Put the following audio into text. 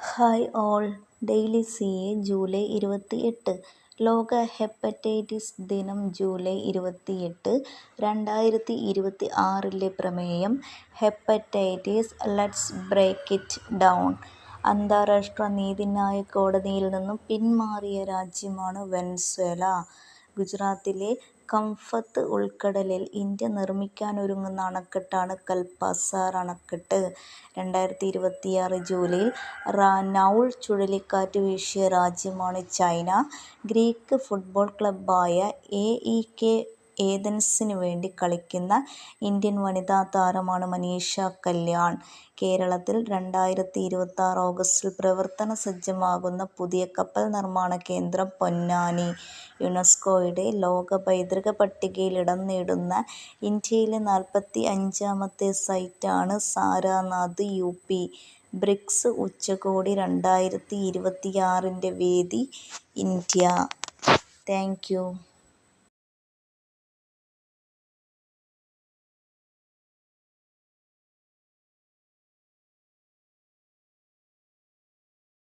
Hi all. Daily CA July 28. ലോക hepatitis ദിനം July 28. 2026 പ്രമേയം hepatitis let's break it down. അന്താരാഷ്ട്ര നീതിന്യായ കോടതിയിൽ നിന്നും പിന്മാറിയ രാജ്യമാണ് വെനസ്വേല. ഗുജറാത്തിലെ കംഫത്ത് ഉൾക്കടലിൽ ഇന്ത്യ നിർമ്മിക്കാനൊരുങ്ങുന്ന അണക്കെട്ടാണ് കൽപസാർ അണക്കെട്ട്. 2026 ജൂലൈയിൽ നൗൾ ചുഴലിക്കാറ്റ് വീശിയ രാജ്യമാണ് ചൈന. ഗ്രീക്ക് ഫുട്ബോൾ ക്ലബ്ബായ AEK ഏഥൻസിനു വേണ്ടി കളിക്കുന്ന ഇന്ത്യൻ വനിതാ താരമാണ് മനീഷ കല്യാൺ. കേരളത്തിൽ 2026 ഓഗസ്റ്റിൽ പ്രവർത്തന സജ്ജമാകുന്ന പുതിയ കപ്പൽ നിർമ്മാണ കേന്ദ്രം പൊന്നാനി. യുനെസ്കോയുടെ ലോക പൈതൃക പട്ടികയിൽ ഇടം നേടുന്ന ഇന്ത്യയിലെ 45ാമത്തെ സൈറ്റാണ് സാരാനാഥ് UP. ബ്രിക്സ് ഉച്ചകോടി 2026 വേദി ഇന്ത്യ. Thank you.